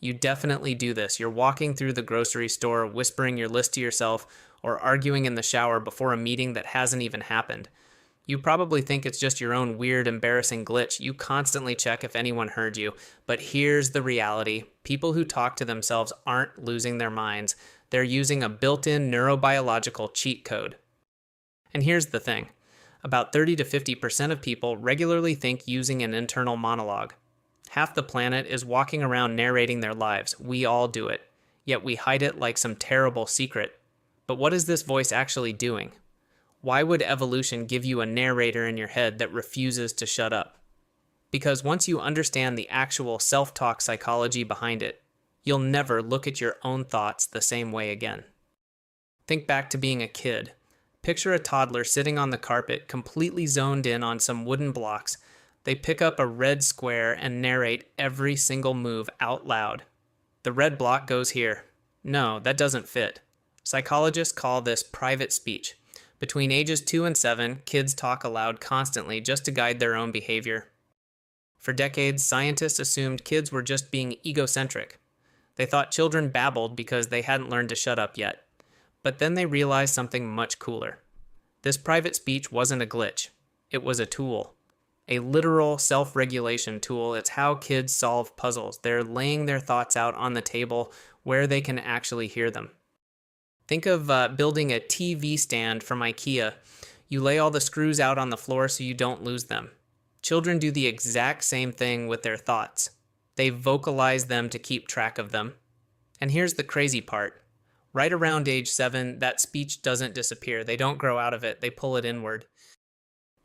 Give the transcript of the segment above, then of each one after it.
You definitely do this. You're walking through the grocery store, whispering your list to yourself, or arguing in the shower before a meeting that hasn't even happened. You probably think it's just your own weird, embarrassing glitch. You constantly check if anyone heard you. But here's the reality: people who talk to themselves aren't losing their minds, they're using a built in neurobiological cheat code. And here's the thing: about 30 to 50% of people regularly think using an internal monologue. Half the planet is walking around narrating their lives. We all do it. Yet we hide it like some terrible secret. But what is this voice actually doing? Why would evolution give you a narrator in your head that refuses to shut up? Because once you understand the actual self-talk psychology behind it, you'll never look at your own thoughts the same way again. Think back to being a kid. Picture a toddler sitting on the carpet, completely zoned in on some wooden blocks. They pick up a red square and narrate every single move out loud. The red block goes here. No, that doesn't fit. Psychologists call this private speech. Between ages 2 and 7, kids talk aloud constantly just to guide their own behavior. For decades, scientists assumed kids were just being egocentric. They thought children babbled because they hadn't learned to shut up yet. But then they realized something much cooler. This private speech wasn't a glitch. It was a tool. A literal self-regulation tool. It's how kids solve puzzles. They're laying their thoughts out on the table where they can actually hear them. Think of building a TV stand from IKEA. You lay all the screws out on the floor so you don't lose them. Children do the exact same thing with their thoughts. They vocalize them to keep track of them. And here's the crazy part. Right around age 7, that speech doesn't disappear. They don't grow out of it. They pull it inward.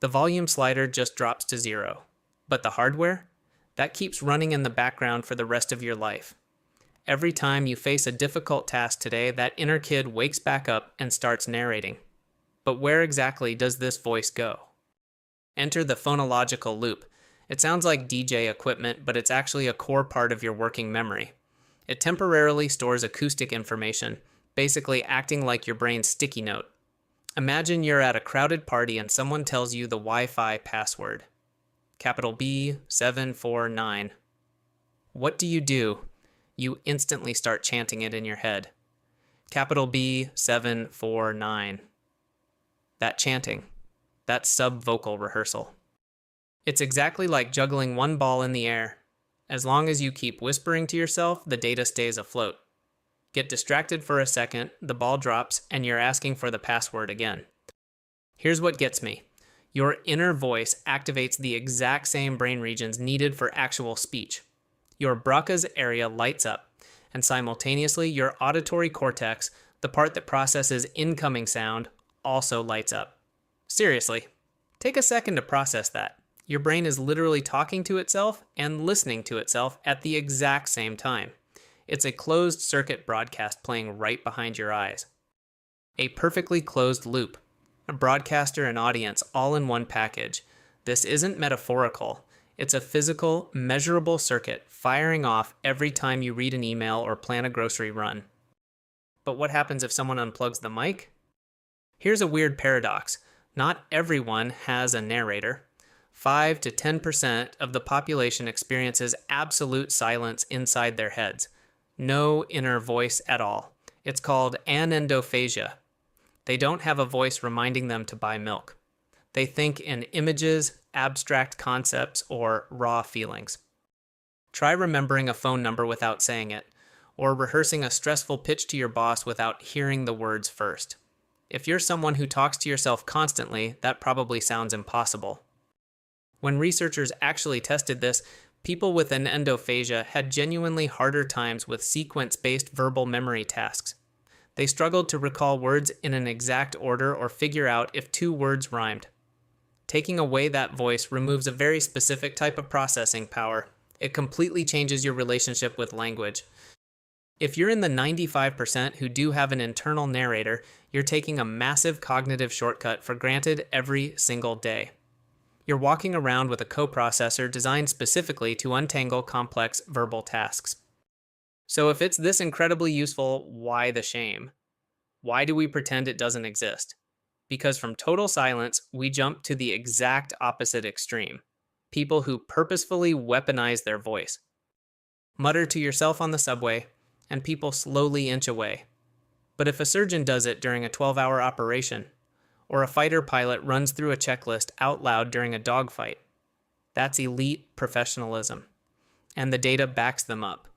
The volume slider just drops to 0. But the hardware? That keeps running in the background for the rest of your life. Every time you face a difficult task today, that inner kid wakes back up and starts narrating. But where exactly does this voice go? Enter the phonological loop. It sounds like DJ equipment, but it's actually a core part of your working memory. It temporarily stores acoustic information, basically acting like your brain's sticky note. Imagine you're at a crowded party and someone tells you the Wi-Fi password. Capital B 749. What do? You instantly start chanting it in your head. Capital B 749. That chanting. That's sub-vocal rehearsal. It's exactly like juggling one ball in the air. As long as you keep whispering to yourself, the data stays afloat. Get distracted for a second, the ball drops, and you're asking for the password again. Here's what gets me. Your inner voice activates the exact same brain regions needed for actual speech. Your Broca's area lights up, and simultaneously your auditory cortex, the part that processes incoming sound, also lights up. Seriously, take a second to process that. Your brain is literally talking to itself and listening to itself at the exact same time. It's a closed circuit broadcast playing right behind your eyes. A perfectly closed loop. A broadcaster and audience all in one package. This isn't metaphorical. It's a physical, measurable circuit firing off every time you read an email or plan a grocery run. But what happens if someone unplugs the mic? Here's a weird paradox. Not everyone has a narrator. 5 to 10% of the population experiences absolute silence inside their heads. No inner voice at all. It's called anendophasia. They don't have a voice reminding them to buy milk. They think in images, abstract concepts, or raw feelings. Try remembering a phone number without saying it, or rehearsing a stressful pitch to your boss without hearing the words first. If you're someone who talks to yourself constantly, that probably sounds impossible. When researchers actually tested this, people with an endophasia had genuinely harder times with sequence-based verbal memory tasks. They struggled to recall words in an exact order or figure out if 2 words rhymed. Taking away that voice removes a very specific type of processing power. It completely changes your relationship with language. If you're in the 95% who do have an internal narrator, you're taking a massive cognitive shortcut for granted every single day. You're walking around with a coprocessor designed specifically to untangle complex verbal tasks. So if it's this incredibly useful, why the shame? Why do we pretend it doesn't exist? Because from total silence, we jump to the exact opposite extreme. People who purposefully weaponize their voice. mutter to yourself on the subway, and people slowly inch away. But if a surgeon does it during a 12-hour operation, or a fighter pilot runs through a checklist out loud during a dogfight, that's elite professionalism. And the data backs them up.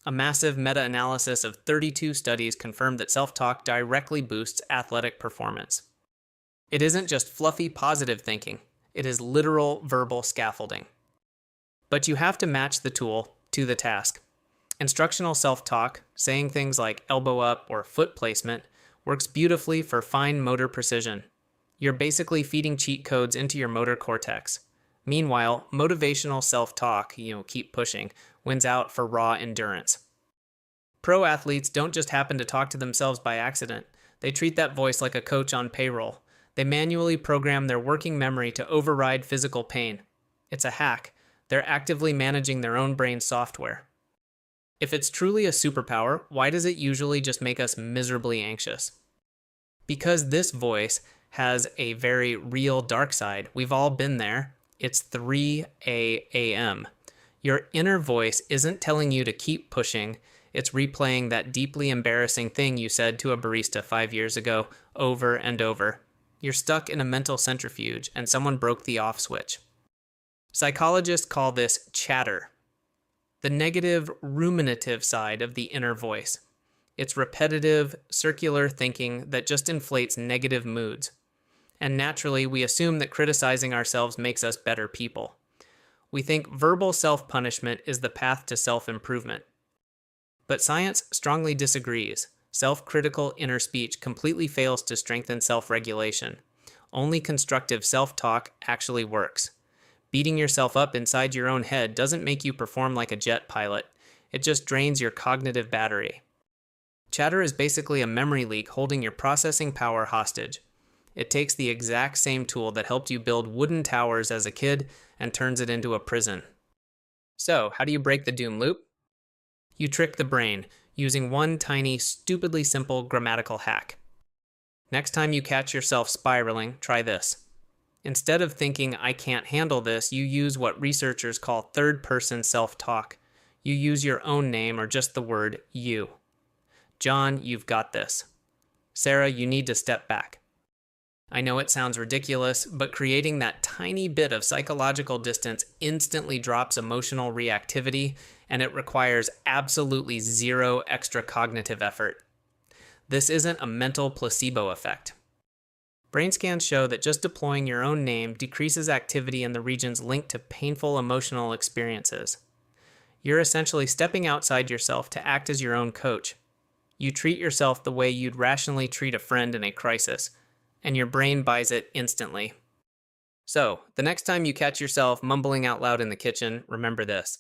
A massive meta-analysis of 32 studies confirmed that self-talk directly boosts athletic performance. It isn't just fluffy positive thinking, it is literal verbal scaffolding. But you have to match the tool to the task. Instructional self-talk, saying things like elbow up or foot placement, works beautifully for fine motor precision. You're basically feeding cheat codes into your motor cortex. Meanwhile, motivational self-talk, keep pushing, wins out for raw endurance. Pro athletes don't just happen to talk to themselves by accident. They treat that voice like a coach on payroll. They manually program their working memory to override physical pain. It's a hack. They're actively managing their own brain software. If it's truly a superpower, why does it usually just make us miserably anxious? Because this voice has a very real dark side. We've all been there. It's 3 a.m. Your inner voice isn't telling you to keep pushing. It's replaying that deeply embarrassing thing you said to a barista 5 years ago over and over. You're stuck in a mental centrifuge, and someone broke the off switch. Psychologists call this chatter, the negative ruminative side of the inner voice. It's repetitive, circular thinking that just inflates negative moods. And naturally, we assume that criticizing ourselves makes us better people. We think verbal self-punishment is the path to self-improvement. But science strongly disagrees. Self-critical inner speech completely fails to strengthen self-regulation. Only constructive self-talk actually works. Beating yourself up inside your own head doesn't make you perform like a jet pilot. It just drains your cognitive battery. Chatter is basically a memory leak holding your processing power hostage. It takes the exact same tool that helped you build wooden towers as a kid and turns it into a prison. So, how do you break the doom loop? You trick the brain using one tiny, stupidly simple grammatical hack. Next time you catch yourself spiraling, try this. Instead of thinking, I can't handle this, you use what researchers call third-person self-talk. You use your own name or just the word you. John, you've got this. Sarah, you need to step back. I know it sounds ridiculous, but creating that tiny bit of psychological distance instantly drops emotional reactivity, and it requires absolutely zero extra cognitive effort. This isn't a mental placebo effect. Brain scans show that just deploying your own name decreases activity in the regions linked to painful emotional experiences. You're essentially stepping outside yourself to act as your own coach. You treat yourself the way you'd rationally treat a friend in a crisis, and your brain buys it instantly. So, the next time you catch yourself mumbling out loud in the kitchen, remember this.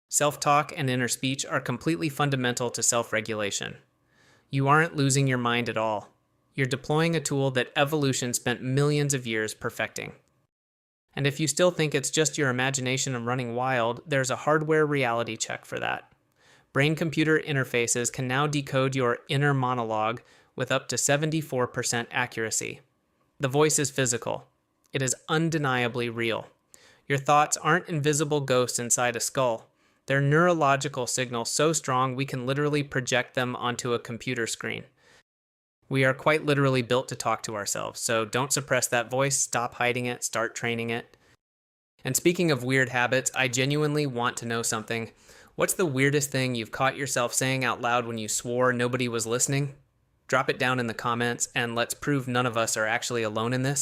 Self-talk and inner speech are completely fundamental to self-regulation. You aren't losing your mind at all. You're deploying a tool that evolution spent millions of years perfecting. And if you still think it's just your imagination and running wild, there's a hardware reality check for that. Brain-computer interfaces can now decode your inner monologue with up to 74% accuracy. The voice is physical. It is undeniably real. Your thoughts aren't invisible ghosts inside a skull. They're neurological signals so strong we can literally project them onto a computer screen. We are quite literally built to talk to ourselves, so don't suppress that voice, stop hiding it, start training it. And speaking of weird habits, I genuinely want to know something. What's the weirdest thing you've caught yourself saying out loud when you swore nobody was listening? Drop it down in the comments, and let's prove none of us are actually alone in this.